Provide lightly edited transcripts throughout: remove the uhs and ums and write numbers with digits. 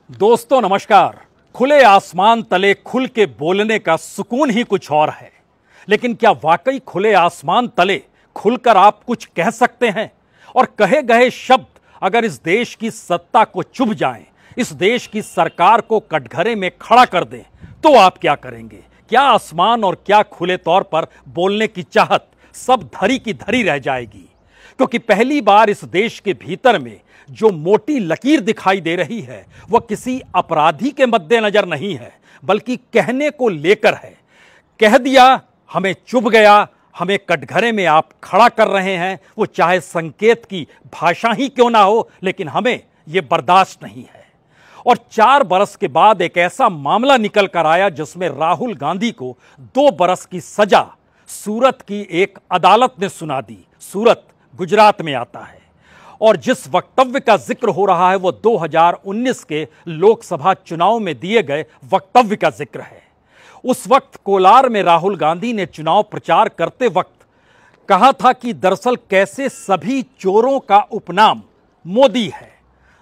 दोस्तों नमस्कार। खुले आसमान तले खुल के बोलने का सुकून ही कुछ और है, लेकिन क्या वाकई खुले आसमान तले खुलकर आप कुछ कह सकते हैं? और कहे गए शब्द अगर इस देश की सत्ता को चुभ जाएं, इस देश की सरकार को कटघरे में खड़ा कर दें, तो आप क्या करेंगे? क्या आसमान और क्या खुले तौर पर बोलने की चाहत सब धरी की धरी रह जाएगी? क्योंकि पहली बार इस देश के भीतर में जो मोटी लकीर दिखाई दे रही है वह किसी अपराधी के मद्देनजर नहीं है, बल्कि कहने को लेकर है। कह दिया, हमें चुभ गया, हमें कटघरे में आप खड़ा कर रहे हैं, वो चाहे संकेत की भाषा ही क्यों ना हो, लेकिन हमें यह बर्दाश्त नहीं है। और 4 बरस के बाद एक ऐसा मामला निकल कर आया जिसमें राहुल गांधी को 2 बरस की सजा सूरत की एक अदालत ने सुना दी। सूरत गुजरात में आता है और जिस वक्तव्य का जिक्र हो रहा है वो 2019 के लोकसभा चुनाव में दिए गए वक्तव्य का जिक्र है। उस वक्त कोलार में राहुल गांधी ने चुनाव प्रचार करते वक्त कहा था कि दरअसल कैसे सभी चोरों का उपनाम मोदी है।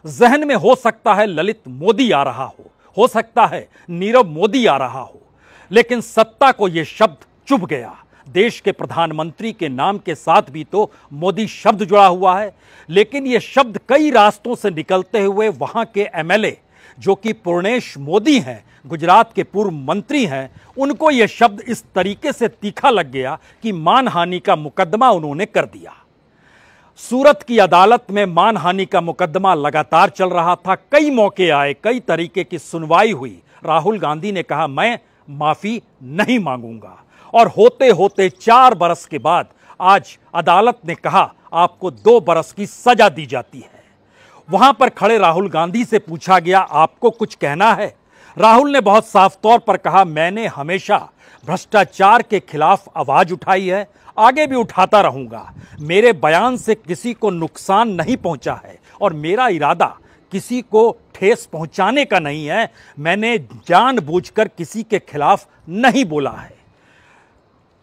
जहन में हो सकता है ललित मोदी आ रहा हो सकता है नीरव मोदी आ रहा हो, लेकिन सत्ता को यह शब्द चुभ गया। देश के प्रधानमंत्री के नाम के साथ भी तो मोदी शब्द जुड़ा हुआ है, लेकिन यह शब्द कई रास्तों से निकलते हुए वहां के एमएलए जो कि पूर्णेश मोदी हैं, गुजरात के पूर्व मंत्री हैं, उनको यह शब्द इस तरीके से तीखा लग गया कि मानहानि का मुकदमा उन्होंने कर दिया। सूरत की अदालत में मानहानि का मुकदमा लगातार चल रहा था। कई मौके आए, कई तरीके की सुनवाई हुई। राहुल गांधी ने कहा मैं माफी नहीं मांगूंगा, और होते होते 4 बरस के बाद आज अदालत ने कहा आपको 2 बरस की सजा दी जाती है। वहां पर खड़े राहुल गांधी से पूछा गया आपको कुछ कहना है? राहुल ने बहुत साफ तौर पर कहा मैंने हमेशा भ्रष्टाचार के खिलाफ आवाज उठाई है, आगे भी उठाता रहूंगा। मेरे बयान से किसी को नुकसान नहीं पहुंचा है और मेरा इरादा किसी को ठेस पहुंचाने का नहीं है। मैंने जानबूझकर किसी के खिलाफ नहीं बोला है।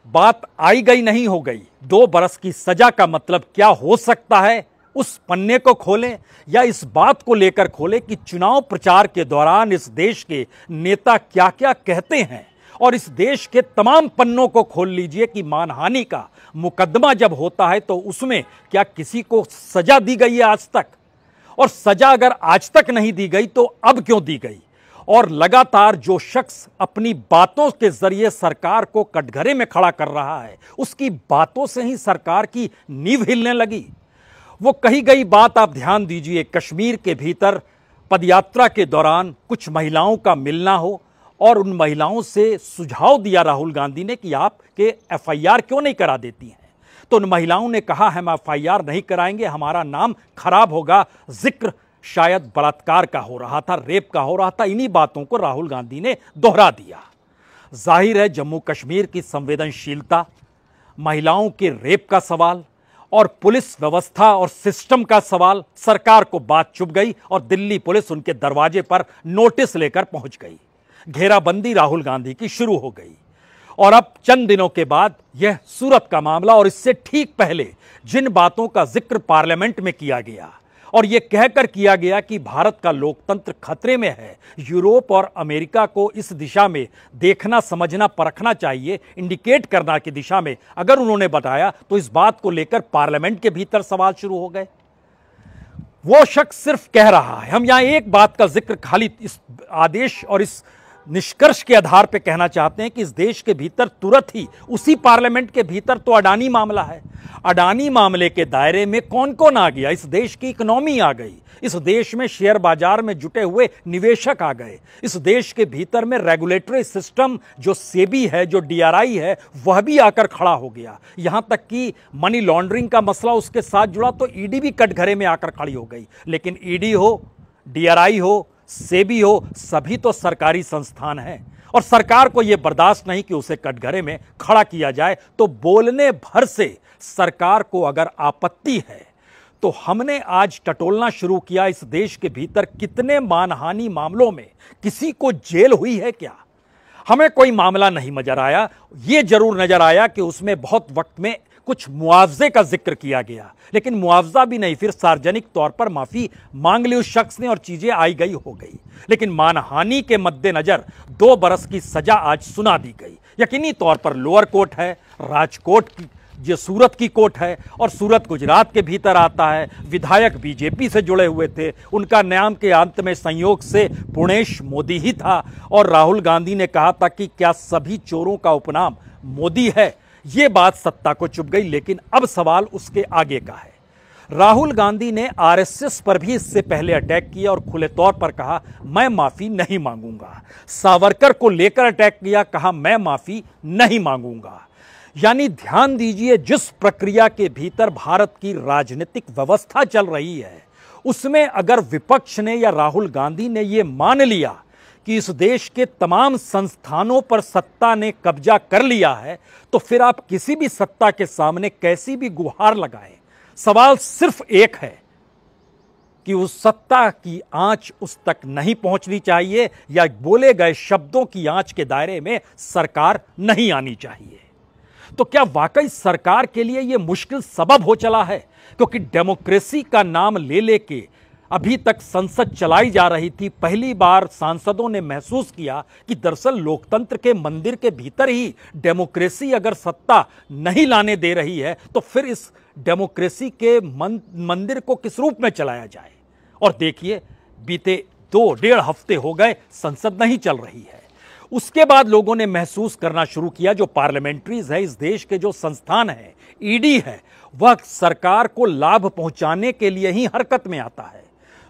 बात आई गई नहीं हो गई। 2 बरस की सजा का मतलब क्या हो सकता है, उस पन्ने को खोलें या इस बात को लेकर खोलें कि चुनाव प्रचार के दौरान इस देश के नेता क्या क्या कहते हैं। और इस देश के तमाम पन्नों को खोल लीजिए कि मानहानि का मुकदमा जब होता है तो उसमें क्या किसी को सजा दी गई है आज तक? और सजा अगर आज तक नहीं दी गई तो अब क्यों दी गई? और लगातार जो शख्स अपनी बातों के जरिए सरकार को कटघरे में खड़ा कर रहा है, उसकी बातों से ही सरकार की नींव हिलने लगी। वो कही गई बात आप ध्यान दीजिए। कश्मीर के भीतर पदयात्रा के दौरान कुछ महिलाओं का मिलना हो और उन महिलाओं से सुझाव दिया राहुल गांधी ने कि आप के एफआईआर क्यों नहीं करा देती हैं, तो उन महिलाओं ने कहा हम एफआईआर नहीं कराएंगे, हमारा नाम खराब होगा। जिक्र शायद बलात्कार का हो रहा था, रेप का हो रहा था। इन्हीं बातों को राहुल गांधी ने दोहरा दिया। जाहिर है जम्मू कश्मीर की संवेदनशीलता, महिलाओं के रेप का सवाल और पुलिस व्यवस्था और सिस्टम का सवाल, सरकार को बात चुभ गई और दिल्ली पुलिस उनके दरवाजे पर नोटिस लेकर पहुंच गई। घेराबंदी राहुल गांधी की शुरू हो गई। और अब चंद दिनों के बाद यह सूरत का मामला, और इससे ठीक पहले जिन बातों का जिक्र पार्लियामेंट में किया गया और यह कहकर किया गया कि भारत का लोकतंत्र खतरे में है, यूरोप और अमेरिका को इस दिशा में देखना, समझना, परखना चाहिए, इंडिकेट करना की दिशा में अगर उन्होंने बताया तो इस बात को लेकर पार्लियामेंट के भीतर सवाल शुरू हो गए। वो शख्स सिर्फ कह रहा है। हम यहां एक बात का जिक्र खाली इस आदेश और इस निष्कर्ष के आधार पर कहना चाहते हैं कि इस देश के भीतर तुरंत ही उसी पार्लियामेंट के भीतर तो अडानी मामला है। अडानी मामले के दायरे में कौन कौन आ गया? इस देश की इकोनॉमी आ गई, इस देश में शेयर बाजार में जुटे हुए निवेशक आ गए, इस देश के भीतर में रेगुलेटरी सिस्टम जो सेबी है, जो डीआरआई है, वह भी आकर खड़ा हो गया। यहां तक कि मनी लॉन्ड्रिंग का मसला उसके साथ जुड़ा तो ईडी भी कटघरे में आकर खड़ी हो गई। लेकिन ईडी हो, डीआरआई हो, सेबी हो, सभी तो सरकारी संस्थान हैं और सरकार को यह बर्दाश्त नहीं कि उसे कटघरे में खड़ा किया जाए। तो बोलने भर से सरकार को अगर आपत्ति है तो हमने आज टटोलना शुरू किया इस देश के भीतर कितने मानहानि मामलों में किसी को जेल हुई है क्या? हमें कोई मामला नहीं नजर आया। यह जरूर नजर आया कि उसमें बहुत वक्त में कुछ मुआवजे का जिक्र किया गया, लेकिन मुआवजा भी नहीं, फिर सार्वजनिक तौर पर माफी मांग ली उस शख्स ने और चीजें आई गई हो गई। लेकिन मानहानि के मद्देनजर 2 बरस की सजा आज सुना दी गई। यकीनी तौर पर लोअर कोर्ट है, राजकोट की, जो सूरत की कोर्ट है, और सूरत गुजरात के भीतर आता है। विधायक बीजेपी से जुड़े हुए थे, उनका नाम के अंत में संयोग से पुणेश मोदी ही था, और राहुल गांधी ने कहा था कि क्या सभी चोरों का उपनाम मोदी है। यह बात सत्ता को चुभ गई, लेकिन अब सवाल उसके आगे का है। राहुल गांधी ने आरएसएस पर भी इससे पहले अटैक किया और खुले तौर पर कहा मैं माफी नहीं मांगूंगा। सावरकर को लेकर अटैक किया, कहा मैं माफी नहीं मांगूंगा। यानी ध्यान दीजिए, जिस प्रक्रिया के भीतर भारत की राजनीतिक व्यवस्था चल रही है, उसमें अगर विपक्ष ने या राहुल गांधी ने यह मान लिया कि इस देश के तमाम संस्थानों पर सत्ता ने कब्जा कर लिया है, तो फिर आप किसी भी सत्ता के सामने कैसी भी गुहार लगाएं, सवाल सिर्फ एक है कि उस सत्ता की आंच उस तक नहीं पहुंचनी चाहिए, या बोले गए शब्दों की आंच के दायरे में सरकार नहीं आनी चाहिए। तो क्या वाकई सरकार के लिए यह मुश्किल सबब हो चला है? क्योंकि डेमोक्रेसी का नाम ले लेके अभी तक संसद चलाई जा रही थी। पहली बार सांसदों ने महसूस किया कि दरअसल लोकतंत्र के मंदिर के भीतर ही डेमोक्रेसी अगर सत्ता नहीं लाने दे रही है, तो फिर इस डेमोक्रेसी के मंदिर को किस रूप में चलाया जाए। और देखिए, बीते 2-1.5 हफ्ते हो गए, संसद नहीं चल रही है। उसके बाद लोगों ने महसूस करना शुरू किया, जो पार्लियामेंट्रीज है, इस देश के जो संस्थान है, ईडी है, वह सरकार को लाभ पहुंचाने के लिए ही हरकत में आता है,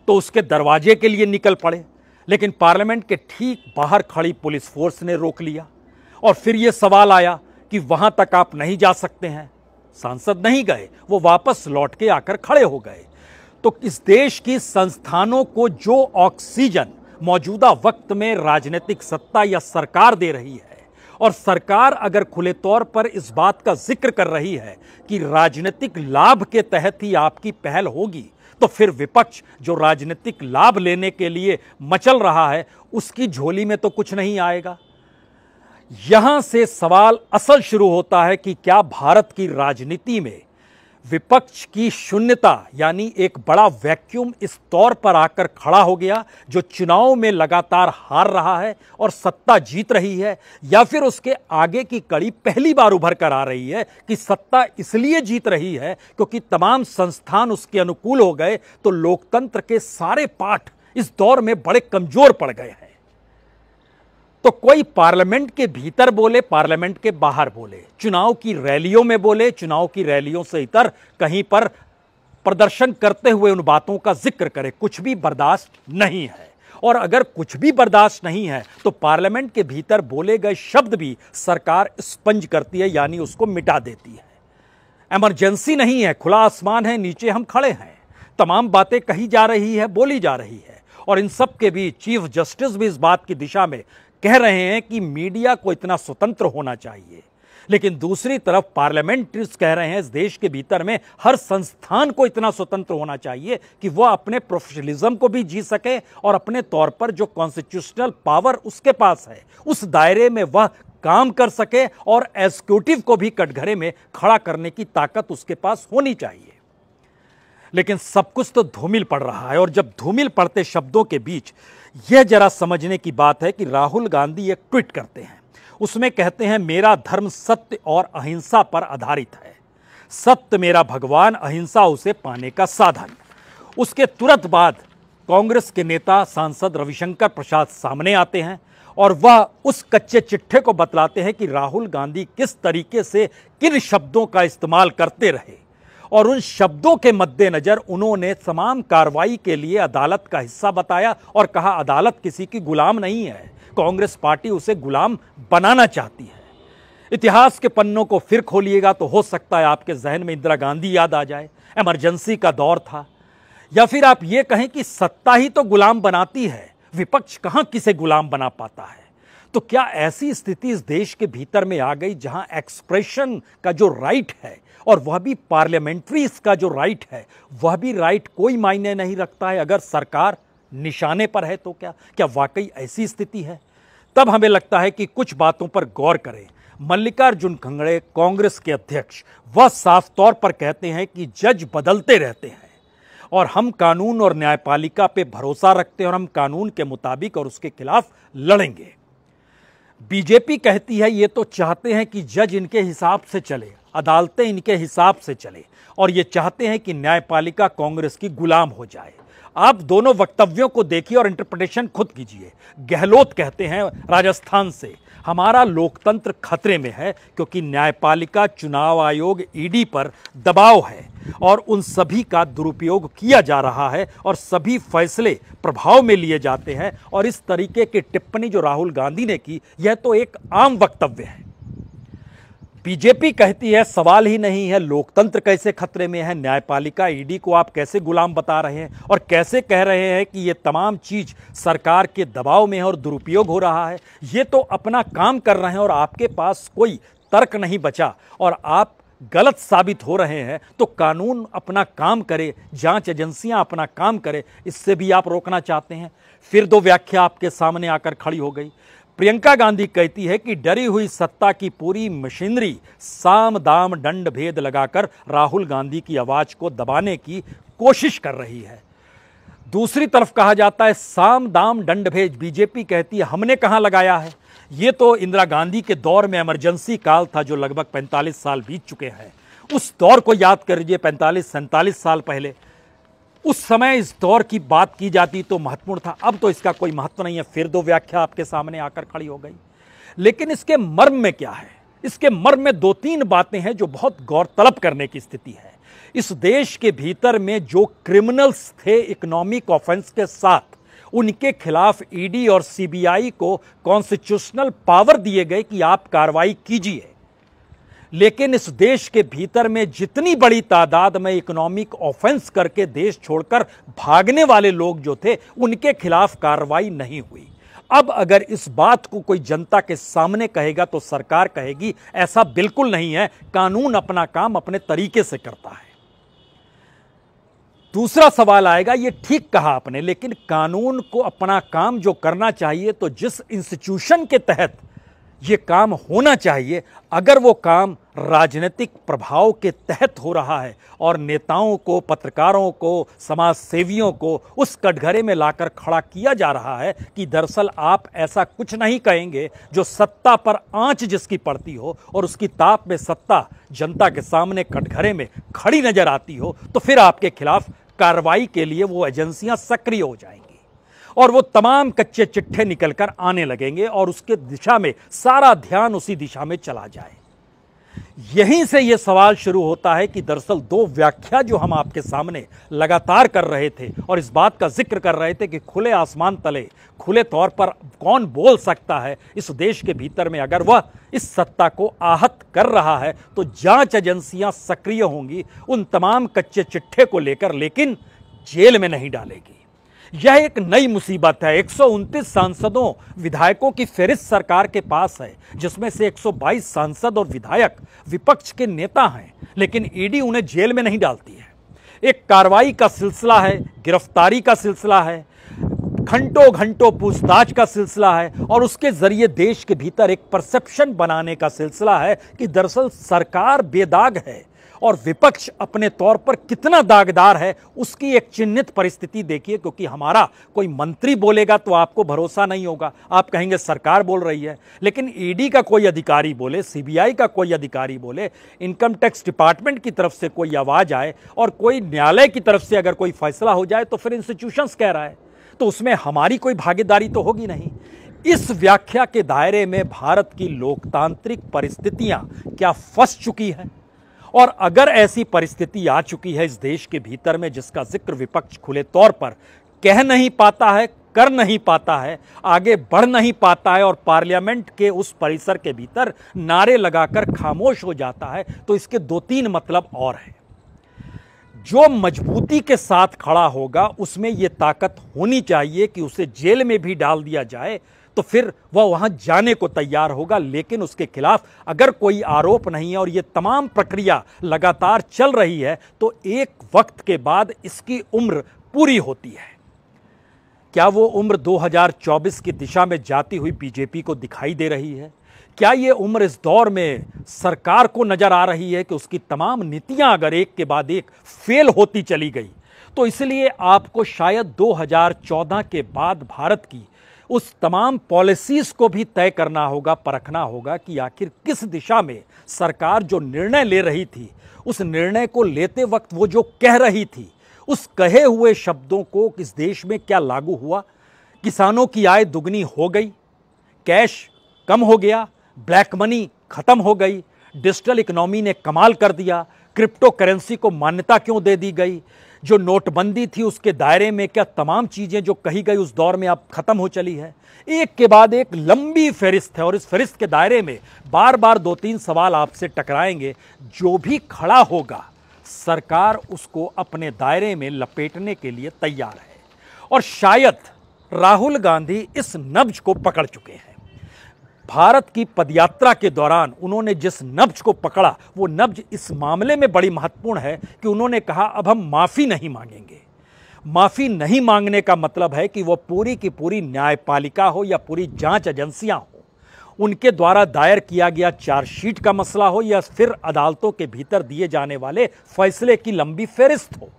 तो उसके दरवाजे के लिए निकल पड़े। लेकिन पार्लियामेंट के ठीक बाहर खड़ी पुलिस फोर्स ने रोक लिया, और फिर यह सवाल आया कि वहां तक आप नहीं जा सकते हैं। सांसद नहीं गए, वो वापस लौट के आकर खड़े हो गए। तो इस देश की संस्थानों को जो ऑक्सीजन मौजूदा वक्त में राजनीतिक सत्ता या सरकार दे रही है, और सरकार अगर खुले तौर पर इस बात का जिक्र कर रही है कि राजनीतिक लाभ के तहत ही आपकी पहल होगी, तो फिर विपक्ष जो राजनीतिक लाभ लेने के लिए मचल रहा है, उसकी झोली में तो कुछ नहीं आएगा। यहां से सवाल असल शुरू होता है कि क्या भारत की राजनीति में विपक्ष की शून्यता, यानी एक बड़ा वैक्यूम इस तौर पर आकर खड़ा हो गया, जो चुनाव में लगातार हार रहा है और सत्ता जीत रही है, या फिर उसके आगे की कड़ी पहली बार उभर कर आ रही है कि सत्ता इसलिए जीत रही है क्योंकि तमाम संस्थान उसके अनुकूल हो गए, तो लोकतंत्र के सारे पाठ इस दौर में बड़े कमजोर पड़ गए हैं। तो कोई पार्लियामेंट के भीतर बोले, पार्लियामेंट के बाहर बोले, चुनाव की रैलियों में बोले, चुनाव की रैलियों से इतर कहीं पर प्रदर्शन करते हुए उन बातों का जिक्र करे, कुछ भी बर्दाश्त नहीं है। और अगर कुछ भी बर्दाश्त नहीं है, तो पार्लियामेंट के भीतर बोले गए शब्द भी सरकार स्पंज करती है, यानी उसको मिटा देती है। इमरजेंसी नहीं है, खुला आसमान है, नीचे हम खड़े हैं, तमाम बातें कही जा रही है, बोली जा रही है। और इन सब के बीच चीफ जस्टिस भी इस बात की दिशा में कह रहे हैं कि मीडिया को इतना स्वतंत्र होना चाहिए, लेकिन दूसरी तरफ पार्लियामेंट्रीज कह रहे हैं इस देश के भीतर में हर संस्थान को इतना स्वतंत्र होना चाहिए कि वह अपने प्रोफेशनलिज्म को भी जी सके, और अपने तौर पर जो कॉन्स्टिट्यूशनल पावर उसके पास है उस दायरे में वह काम कर सके, और एग्जीक्यूटिव को भी कटघरे में खड़ा करने की ताकत उसके पास होनी चाहिए। लेकिन सब कुछ तो धूमिल पड़ रहा है, और जब धूमिल पड़ते शब्दों के बीच यह जरा समझने की बात है कि राहुल गांधी एक ट्वीट करते हैं, उसमें कहते हैं मेरा धर्म सत्य और अहिंसा पर आधारित है, सत्य मेरा भगवान, अहिंसा उसे पाने का साधन। उसके तुरंत बाद कांग्रेस के नेता सांसद रविशंकर प्रसाद सामने आते हैं, और वह उस कच्चे चिट्ठे को बतलाते हैं कि राहुल गांधी किस तरीके से किन शब्दों का इस्तेमाल करते रहे, और उन शब्दों के मद्देनजर उन्होंने तमाम कार्रवाई के लिए अदालत का हिस्सा बताया और कहा अदालत किसी की गुलाम नहीं है, कांग्रेस पार्टी उसे गुलाम बनाना चाहती है। इतिहास के पन्नों को फिर खोलिएगा तो हो सकता है आपके जहन में इंदिरा गांधी याद आ जाए, इमरजेंसी का दौर था, या फिर आप ये कहें कि सत्ता ही तो गुलाम बनाती है, विपक्ष कहां किसे गुलाम बना पाता है। तो क्या ऐसी स्थिति इस देश के भीतर में आ गई जहां एक्सप्रेशन का जो राइट है, और वह भी पार्लियामेंट्रीज का जो राइट है, वह भी राइट कोई मायने नहीं रखता है अगर सरकार निशाने पर है? तो क्या वाकई ऐसी स्थिति है? तब हमें लगता है कि कुछ बातों पर गौर करें। मल्लिकार्जुन खड़गे कांग्रेस के अध्यक्ष वह साफ तौर पर कहते हैं कि जज बदलते रहते हैं और हम कानून और न्यायपालिका पे भरोसा रखते हैं और हम कानून के मुताबिक और उसके खिलाफ लड़ेंगे। बीजेपी कहती है ये तो चाहते हैं कि जज इनके हिसाब से चले, अदालतें इनके हिसाब से चले और ये चाहते हैं कि न्यायपालिका कांग्रेस की गुलाम हो जाए। आप दोनों वक्तव्यों को देखिए और इंटरप्रिटेशन खुद कीजिए। गहलोत कहते हैं राजस्थान से, हमारा लोकतंत्र खतरे में है क्योंकि न्यायपालिका, चुनाव आयोग, ईडी पर दबाव है और उन सभी का दुरुपयोग किया जा रहा है और सभी फैसले प्रभाव में लिए जाते हैं। और इस तरीके की टिप्पणी जो राहुल गांधी ने की, यह तो एक आम वक्तव्य है। बीजेपी कहती है सवाल ही नहीं है, लोकतंत्र कैसे खतरे में है, न्यायपालिका, ईडी को आप कैसे गुलाम बता रहे हैं और कैसे कह रहे हैं कि ये तमाम चीज सरकार के दबाव में है और दुरुपयोग हो रहा है। ये तो अपना काम कर रहे हैं और आपके पास कोई तर्क नहीं बचा और आप गलत साबित हो रहे हैं। तो कानून अपना काम करे, जांच एजेंसियां अपना काम करे, इससे भी आप रोकना चाहते हैं। फिर दो व्याख्या आपके सामने आकर खड़ी हो गई। प्रियंका गांधी कहती है कि डरी हुई सत्ता की पूरी मशीनरी साम दाम दंड भेद लगाकर राहुल गांधी की आवाज को दबाने की कोशिश कर रही है। दूसरी तरफ कहा जाता है साम दाम दंड भेद, बीजेपी कहती है हमने कहां लगाया है, ये तो इंदिरा गांधी के दौर में इमरजेंसी काल था जो लगभग 45 साल बीत चुके हैं। उस दौर को याद कर लीजिए, 45-47 साल पहले। उस समय इस दौर की बात की जाती तो महत्वपूर्ण था, अब तो इसका कोई महत्व नहीं है। फिर दो व्याख्या आपके सामने आकर खड़ी हो गई। लेकिन इसके मर्म में क्या है? इसके मर्म में 2-3 बातें हैं जो बहुत गौरतलब करने की स्थिति है। इस देश के भीतर में जो क्रिमिनल्स थे इकोनॉमिक ऑफेंस के साथ, उनके खिलाफ ईडी और सीबीआई को कॉन्स्टिट्यूशनल पावर दिए गए कि आप कार्रवाई कीजिए। लेकिन इस देश के भीतर में जितनी बड़ी तादाद में इकोनॉमिक ऑफेंस करके देश छोड़कर भागने वाले लोग जो थे, उनके खिलाफ कार्रवाई नहीं हुई। अब अगर इस बात को कोई जनता के सामने कहेगा तो सरकार कहेगी ऐसा बिल्कुल नहीं है, कानून अपना काम अपने तरीके से करता है। दूसरा सवाल आएगा, ये ठीक कहा आपने, लेकिन कानून को अपना काम जो करना चाहिए तो जिस इंस्टीट्यूशन के तहत ये काम होना चाहिए, अगर वो काम राजनीतिक प्रभाव के तहत हो रहा है और नेताओं को, पत्रकारों को, समाज सेवियों को उस कटघरे में लाकर खड़ा किया जा रहा है कि दरअसल आप ऐसा कुछ नहीं कहेंगे जो सत्ता पर आंच जिसकी पड़ती हो और उसकी ताप में सत्ता जनता के सामने कटघरे में खड़ी नजर आती हो, तो फिर आपके खिलाफ कार्रवाई के लिए वो एजेंसियां सक्रिय हो जाएंगी और वो तमाम कच्चे चिट्ठे निकलकर आने लगेंगे और उसके दिशा में सारा ध्यान उसी दिशा में चला जाए। यहीं से यह सवाल शुरू होता है कि दरअसल 2 व्याख्या जो हम आपके सामने लगातार कर रहे थे और इस बात का जिक्र कर रहे थे कि खुले आसमान तले खुले तौर पर कौन बोल सकता है इस देश के भीतर में, अगर वह इस सत्ता को आहत कर रहा है तो जांच एजेंसियां सक्रिय होंगी उन तमाम कच्चे चिट्ठे को लेकर, लेकिन जेल में नहीं डालेगी। यह एक नई मुसीबत है। 129 सांसदों, विधायकों की फहरिस्त सरकार के पास है, जिसमें से 122 सांसद और विधायक विपक्ष के नेता हैं, लेकिन ईडी उन्हें जेल में नहीं डालती है। एक कार्रवाई का सिलसिला है, गिरफ्तारी का सिलसिला है, घंटों घंटों पूछताछ का सिलसिला है और उसके जरिए देश के भीतर एक परसेप्शन बनाने का सिलसिला है कि दरअसल सरकार बेदाग है और विपक्ष अपने तौर पर कितना दागदार है, उसकी एक चिन्हित परिस्थिति देखिए। क्योंकि हमारा कोई मंत्री बोलेगा तो आपको भरोसा नहीं होगा, आप कहेंगे सरकार बोल रही है, लेकिन ईडी का कोई अधिकारी बोले, सीबीआई का कोई अधिकारी बोले, इनकम टैक्स डिपार्टमेंट की तरफ से कोई आवाज आए और कोई न्यायालय की तरफ से अगर कोई फैसला हो जाए तो फिर इंस्टीट्यूशंस कह रहा है, तो उसमें हमारी कोई भागीदारी तो होगी नहीं। इस व्याख्या के दायरे में भारत की लोकतांत्रिक परिस्थितियां क्या फंस चुकी हैं? और अगर ऐसी परिस्थिति आ चुकी है इस देश के भीतर में जिसका जिक्र विपक्ष खुले तौर पर कह नहीं पाता है, कर नहीं पाता है, आगे बढ़ नहीं पाता है और पार्लियामेंट के उस परिसर के भीतर नारे लगाकर खामोश हो जाता है, तो इसके 2-3 मतलब और हैं। जो मजबूती के साथ खड़ा होगा उसमें यह ताकत होनी चाहिए कि उसे जेल में भी डाल दिया जाए तो फिर वह वहां जाने को तैयार होगा, लेकिन उसके खिलाफ अगर कोई आरोप नहीं है और ये तमाम प्रक्रिया लगातार चल रही है तो एक वक्त के बाद इसकी उम्र पूरी होती है। क्या वो उम्र 2024 की दिशा में जाती हुई बीजेपी को दिखाई दे रही है? क्या ये उम्र इस दौर में सरकार को नजर आ रही है कि उसकी तमाम नीतियां अगर एक के बाद एक फेल होती चली गई, तो इसलिए आपको शायद 2014 के बाद भारत की उस तमाम पॉलिसीज को भी तय करना होगा, परखना होगा कि आखिर किस दिशा में सरकार जो निर्णय ले रही थी, उस निर्णय को लेते वक्त वो जो कह रही थी, उस कहे हुए शब्दों को इस देश में क्या लागू हुआ। किसानों की आय दुगनी हो गई, कैश कम हो गया, ब्लैक मनी खत्म हो गई, डिजिटल इकोनॉमी ने कमाल कर दिया, क्रिप्टो करेंसी को मान्यता क्यों दे दी गई, जो नोटबंदी थी उसके दायरे में क्या तमाम चीजें जो कही गई उस दौर में अब खत्म हो चली है। एक के बाद एक लंबी फहरिस्त है और इस फहरिस्त के दायरे में बार बार 2-3 सवाल आपसे टकराएंगे। जो भी खड़ा होगा सरकार उसको अपने दायरे में लपेटने के लिए तैयार है और शायद राहुल गांधी इस नब्ज को पकड़ चुके हैं। भारत की पदयात्रा के दौरान उन्होंने जिस नब्ज को पकड़ा, वो नब्ज इस मामले में बड़ी महत्वपूर्ण है कि उन्होंने कहा अब हम माफी नहीं मांगेंगे। माफी नहीं मांगने का मतलब है कि वो पूरी की पूरी न्यायपालिका हो या पूरी जांच एजेंसियां हो, उनके द्वारा दायर किया गया चार्जशीट का मसला हो या फिर अदालतों के भीतर दिए जाने वाले फैसले की लंबी फेहरिस्त हो,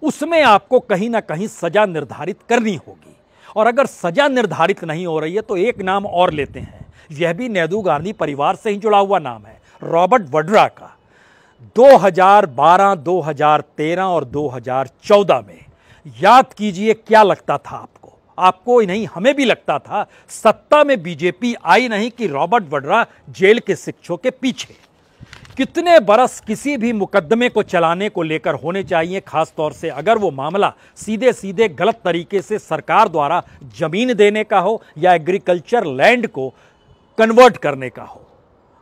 उसमें आपको कहीं ना कहीं सजा निर्धारित करनी होगी। और अगर सजा निर्धारित नहीं हो रही है तो एक नाम और लेते हैं, यह भी नेहरू गांधी परिवार से ही जुड़ा हुआ नाम है, रॉबर्ट वड्रा का। 2012, 2013 और 2014 में याद कीजिए क्या लगता था आपको, आपको नहीं हमें भी लगता था सत्ता में बीजेपी आई नहीं कि रॉबर्ट वड्रा जेल के शिक्षों के पीछे। कितने बरस किसी भी मुकदमे को चलाने को लेकर होने चाहिए, खासतौर से अगर वो मामला सीधे सीधे गलत तरीके से सरकार द्वारा जमीन देने का हो या एग्रीकल्चर लैंड को कन्वर्ट करने का हो।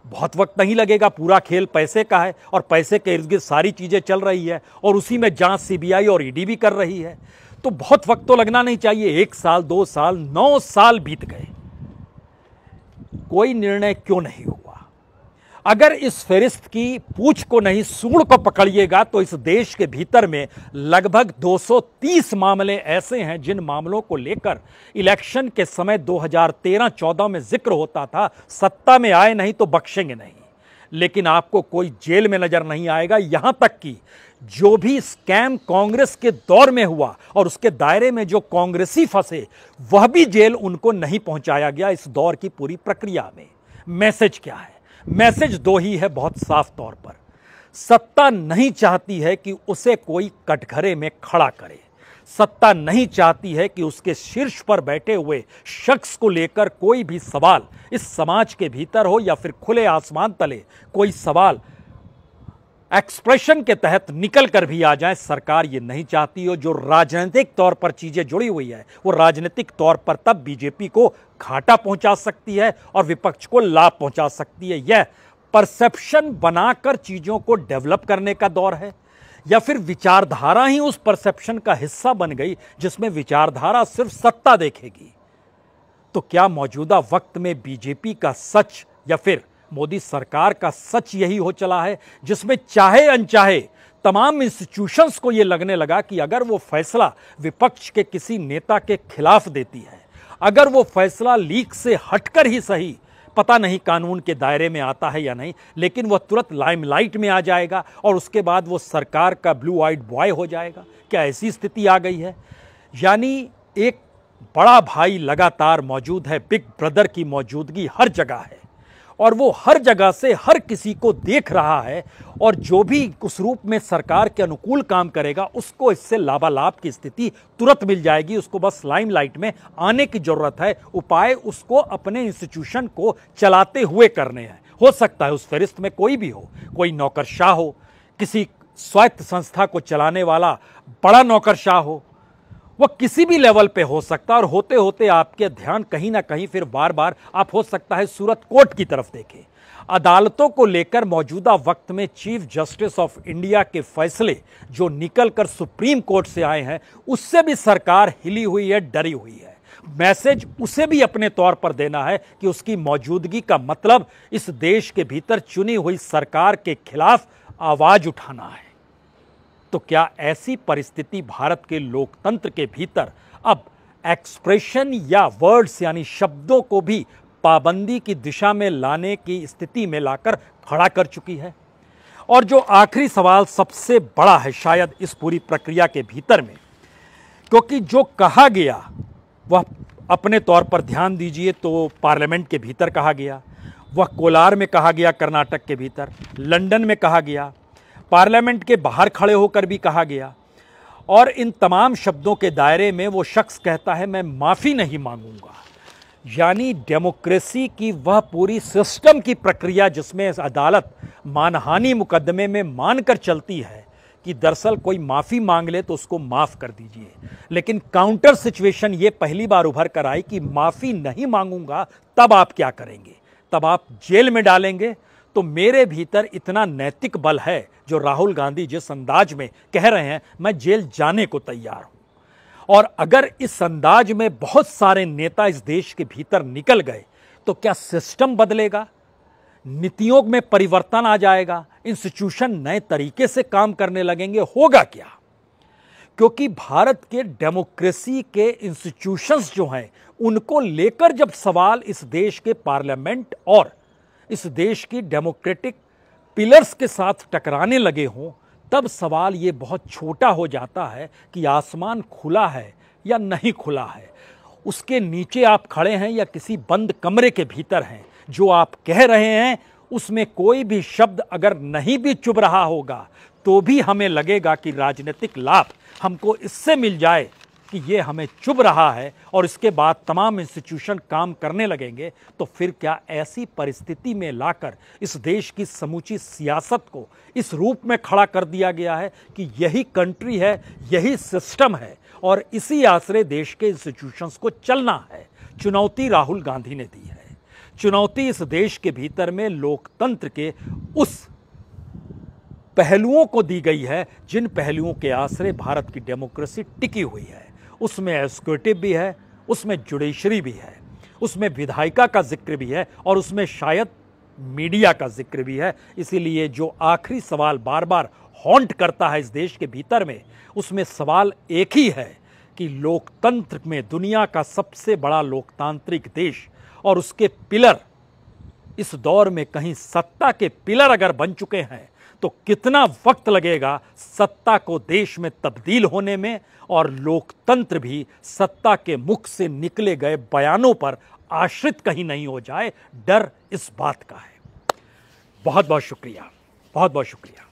बहुत वक्त नहीं लगेगा, पूरा खेल पैसे का है और पैसे के इर्द गिर्द सारी चीजें चल रही है और उसी में जांच सीबीआई और ईडी भी कर रही है, तो बहुत वक्त तो लगना नहीं चाहिए। 1 साल, 2 साल, 9 साल बीत गए, कोई निर्णय क्यों नहीं हुआ। अगर इस फहरिस्त की पूंछ को नहीं सूंड को पकड़िएगा तो इस देश के भीतर में लगभग 230 मामले ऐसे हैं जिन मामलों को लेकर इलेक्शन के समय 2013-14 में जिक्र होता था, सत्ता में आए नहीं तो बख्शेंगे नहीं, लेकिन आपको कोई जेल में नजर नहीं आएगा। यहां तक कि जो भी स्कैम कांग्रेस के दौर में हुआ और उसके दायरे में जो कांग्रेसी फंसे, वह भी जेल उनको नहीं पहुंचाया गया इस दौर की पूरी प्रक्रिया में। मैसेज क्या है? मैसेज 2 ही है बहुत साफ तौर पर। सत्ता नहीं चाहती है कि उसे कोई कटघरे में खड़ा करे, सत्ता नहीं चाहती है कि उसके शीर्ष पर बैठे हुए शख्स को लेकर कोई भी सवाल इस समाज के भीतर हो या फिर खुले आसमान तले कोई सवाल एक्सप्रेशन के तहत निकल कर भी आ जाए। सरकार ये नहीं चाहती हो। जो राजनीतिक तौर पर चीजें जुड़ी हुई है वो राजनीतिक तौर पर तब बीजेपी को घाटा पहुंचा सकती है और विपक्ष को लाभ पहुंचा सकती है। यह परसेप्शन बनाकर चीजों को डेवलप करने का दौर है या फिर विचारधारा ही उस परसेप्शन का हिस्सा बन गई जिसमें विचारधारा सिर्फ सत्ता देखेगी। तो क्या मौजूदा वक्त में बीजेपी का सच या फिर मोदी सरकार का सच यही हो चला है जिसमें चाहे अनचाहे तमाम इंस्टीट्यूशंस को यह लगने लगा कि अगर वो फैसला विपक्ष के किसी नेता के खिलाफ देती है, अगर वो फैसला लीक से हटकर ही सही, पता नहीं कानून के दायरे में आता है या नहीं, लेकिन वह तुरंत लाइमलाइट में आ जाएगा और उसके बाद वो सरकार का ब्लू आइड बॉय हो जाएगा। क्या ऐसी स्थिति आ गई है? यानी एक बड़ा भाई लगातार मौजूद है, बिग ब्रदर की मौजूदगी हर जगह है और वो हर जगह से हर किसी को देख रहा है और जो भी उस रूप में सरकार के अनुकूल काम करेगा उसको इससे लाभालाभ की स्थिति तुरंत मिल जाएगी। उसको बस लाइमलाइट में आने की जरूरत है। उपाय उसको अपने इंस्टीट्यूशन को चलाते हुए करने हैं। हो सकता है उस फहरिस्त में कोई भी हो, कोई नौकरशाह हो, किसी स्वायत्त संस्था को चलाने वाला बड़ा नौकरशाह हो, वह किसी भी लेवल पे हो सकता है और होते होते आपके ध्यान कहीं ना कहीं फिर बार बार आप हो सकता है सूरत कोर्ट की तरफ देखें। अदालतों को लेकर मौजूदा वक्त में चीफ जस्टिस ऑफ इंडिया के फैसले जो निकलकर सुप्रीम कोर्ट से आए हैं उससे भी सरकार हिली हुई है, डरी हुई है। मैसेज उसे भी अपने तौर पर देना है कि उसकी मौजूदगी का मतलब इस देश के भीतर चुनी हुई सरकार के खिलाफ आवाज उठाना है। तो क्या ऐसी परिस्थिति भारत के लोकतंत्र के भीतर अब एक्सप्रेशन या वर्ड्स यानी शब्दों को भी पाबंदी की दिशा में लाने की स्थिति में लाकर खड़ा कर चुकी है। और जो आखिरी सवाल सबसे बड़ा है शायद इस पूरी प्रक्रिया के भीतर में, क्योंकि जो कहा गया वह अपने तौर पर ध्यान दीजिए तो पार्लियामेंट के भीतर कहा गया, वह कोलार में कहा गया कर्नाटक के भीतर, लंदन में कहा गया, पार्लियामेंट के बाहर खड़े होकर भी कहा गया। और इन तमाम शब्दों के दायरे में वो शख्स कहता है मैं माफ़ी नहीं मांगूंगा। यानी डेमोक्रेसी की वह पूरी सिस्टम की प्रक्रिया जिसमें अदालत मानहानि मुकदमे में मानकर चलती है कि दरअसल कोई माफ़ी मांग ले तो उसको माफ़ कर दीजिए, लेकिन काउंटर सिचुएशन ये पहली बार उभर कर आई कि माफ़ी नहीं मांगूंगा तब आप क्या करेंगे, तब आप जेल में डालेंगे। तो मेरे भीतर इतना नैतिक बल है जो राहुल गांधी जिस अंदाज में कह रहे हैं मैं जेल जाने को तैयार हूं, और अगर इस अंदाज में बहुत सारे नेता इस देश के भीतर निकल गए तो क्या सिस्टम बदलेगा, नीतियों में परिवर्तन आ जाएगा, इंस्टीट्यूशन नए तरीके से काम करने लगेंगे, होगा क्या? क्योंकि भारत के डेमोक्रेसी के इंस्टीट्यूशंस जो हैं उनको लेकर जब सवाल इस देश के पार्लियामेंट और इस देश की डेमोक्रेटिक पिलर्स के साथ टकराने लगे हों, तब सवाल ये बहुत छोटा हो जाता है कि आसमान खुला है या नहीं खुला है, उसके नीचे आप खड़े हैं या किसी बंद कमरे के भीतर हैं। जो आप कह रहे हैं उसमें कोई भी शब्द अगर नहीं भी चुभ रहा होगा तो भी हमें लगेगा कि राजनीतिक लाभ हमको इससे मिल जाए कि ये हमें चुभ रहा है, और इसके बाद तमाम इंस्टीट्यूशन काम करने लगेंगे। तो फिर क्या ऐसी परिस्थिति में लाकर इस देश की समूची सियासत को इस रूप में खड़ा कर दिया गया है कि यही कंट्री है, यही सिस्टम है और इसी आसरे देश के इंस्टीट्यूशंस को चलना है। चुनौती राहुल गांधी ने दी है, चुनौती इस देश के भीतर में लोकतंत्र के उस पहलुओं को दी गई है जिन पहलुओं के आसरे भारत की डेमोक्रेसी टिकी हुई है। उसमें एग्जीक्यूटिव भी है, उसमें जुडिशरी भी है, उसमें विधायिका का जिक्र भी है और उसमें शायद मीडिया का जिक्र भी है। इसीलिए जो आखिरी सवाल बार बार हॉन्ट करता है इस देश के भीतर में, उसमें सवाल एक ही है कि लोकतंत्र में दुनिया का सबसे बड़ा लोकतांत्रिक देश और उसके पिलर इस दौर में कहीं सत्ता के पिलर अगर बन चुके हैं तो कितना वक्त लगेगा सत्ता को देश में तब्दील होने में, और लोकतंत्र भी सत्ता के मुख से निकले गए बयानों पर आश्रित कहीं नहीं हो जाए, डर इस बात का है। बहुत बहुत शुक्रिया, बहुत बहुत शुक्रिया।